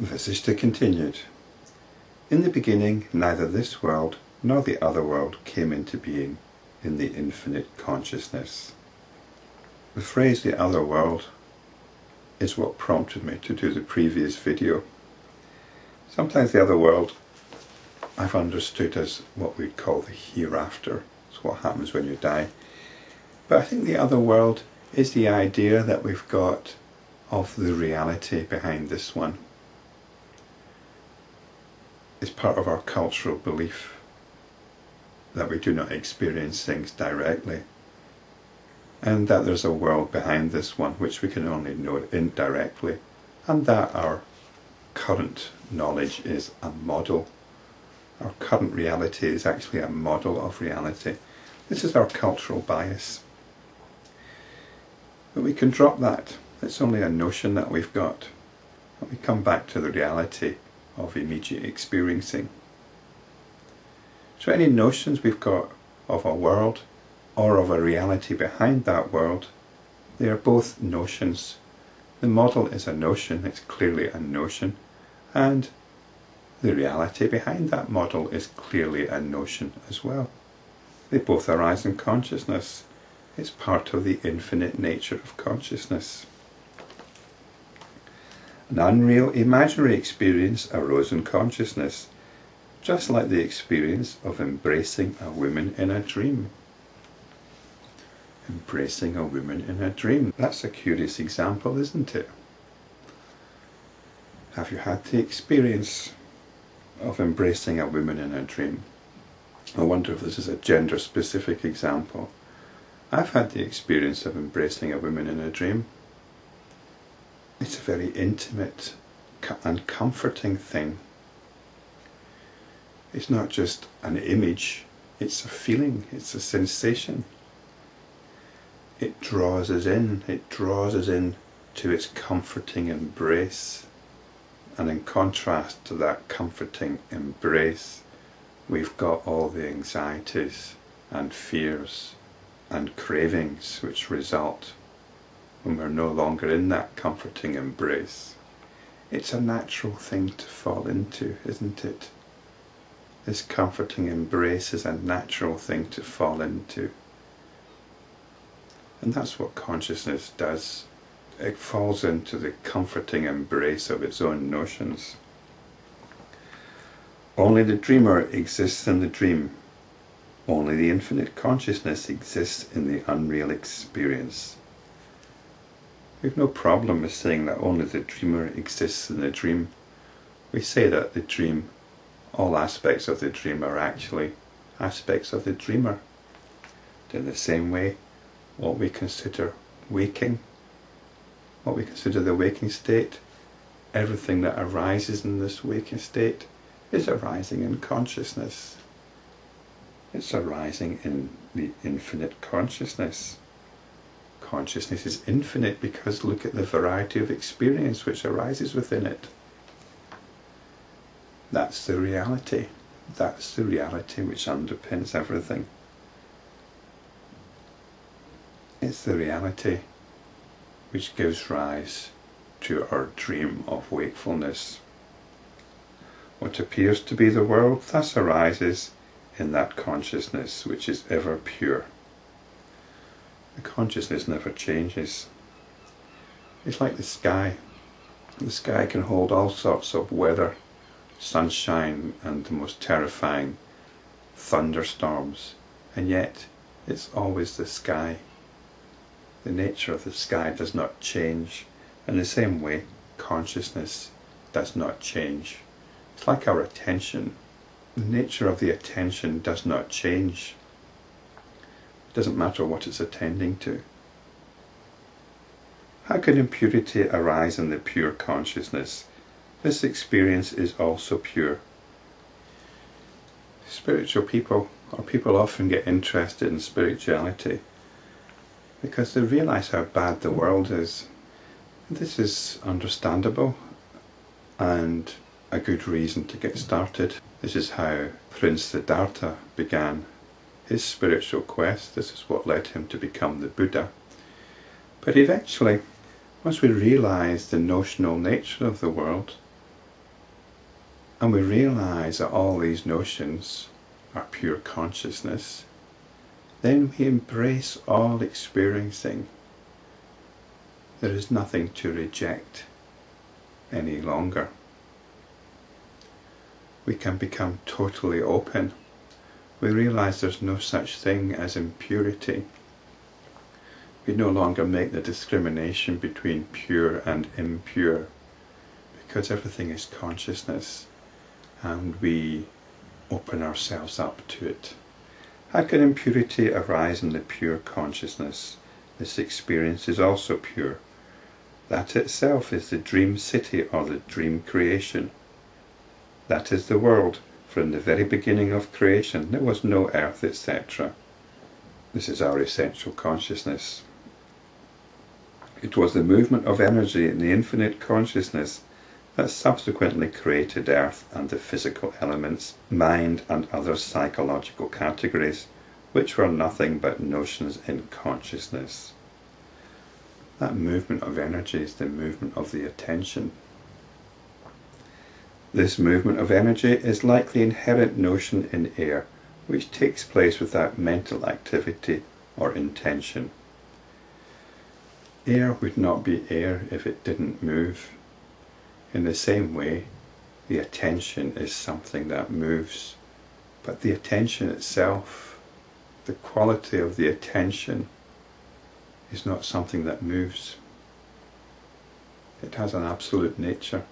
This is to continued. In the beginning, neither this world nor the other world came into being in the infinite consciousness. The phrase the other world is what prompted me to do the previous video. Sometimes the other world I've understood as what we'd call the hereafter. It's what happens when you die. But I think the other world is the idea that we've got of the reality behind this one. It's part of our cultural belief that we do not experience things directly, and that there's a world behind this one which we can only know indirectly, and that our current knowledge is a model. Our current reality is actually a model of reality. This is our cultural bias. But we can drop that. It's only a notion that we've got. And we come back to the reality of immediate experiencing. So any notions we've got of a world or of a reality behind that world, they are both notions. The model is a notion, it's clearly a notion, and the reality behind that model is clearly a notion as well. They both arise in consciousness. It's part of the infinite nature of consciousness. An unreal imaginary experience arose in consciousness, just like the experience of embracing a woman in a dream. Embracing a woman in a dream. That's a curious example, isn't it? Have you had the experience of embracing a woman in a dream? I wonder if this is a gender-specific example. I've had the experience of embracing a woman in a dream. It's a very intimate and comforting thing. It's not just an image, it's a feeling, it's a sensation. It draws us in to its comforting embrace. And in contrast to that comforting embrace, we've got all the anxieties and fears and cravings which result when we're no longer in that comforting embrace. It's a natural thing to fall into, isn't it? This comforting embrace is a natural thing to fall into. And that's what consciousness does. It falls into the comforting embrace of its own notions. Only the dreamer exists in the dream. Only the infinite consciousness exists in the unreal experience. We've no problem with saying that only the dreamer exists in the dream. We say that the dream, all aspects of the dream are actually aspects of the dreamer. In the same way, what we consider waking, what we consider the waking state, everything that arises in this waking state is arising in consciousness. It's arising in the infinite consciousness. Consciousness is infinite because look at the variety of experience which arises within it. That's the reality. That's the reality which underpins everything. It's the reality which gives rise to our dream of wakefulness. What appears to be the world thus arises in that consciousness which is ever pure. The consciousness never changes. It's like the sky. The sky can hold all sorts of weather, sunshine and the most terrifying thunderstorms, and yet it's always the sky. The nature of the sky does not change. In the same way, consciousness does not change. It's like our attention. The nature of the attention does not change. It doesn't matter what it's attending to. How can impurity arise in the pure consciousness? This experience is also pure. Spiritual people, or people often get interested in spirituality because they realize how bad the world is. This is understandable and a good reason to get started. This is how Prince Siddhartha began his spiritual quest. This is what led him to become the Buddha. But eventually, once we realize the notional nature of the world, and we realize that all these notions are pure consciousness, then we embrace all experiencing. There is nothing to reject any longer. We can become totally open. We realize there's no such thing as impurity. We no longer make the discrimination between pure and impure, because everything is consciousness, and we open ourselves up to it. How can impurity arise in the pure consciousness? This experience is also pure. That itself is the dream city or the dream creation. That is the world, for in the very beginning of creation there was no earth, etc. This is our essential consciousness. It was the movement of energy in the infinite consciousness that subsequently created earth and the physical elements, mind and other psychological categories, which were nothing but notions in consciousness. That movement of energy is the movement of the attention. This movement of energy is like the inherent notion in air, which takes place without mental activity or intention. Air would not be air if it didn't move. In the same way, the attention is something that moves, but the attention itself, the quality of the attention, is not something that moves. It has an absolute nature.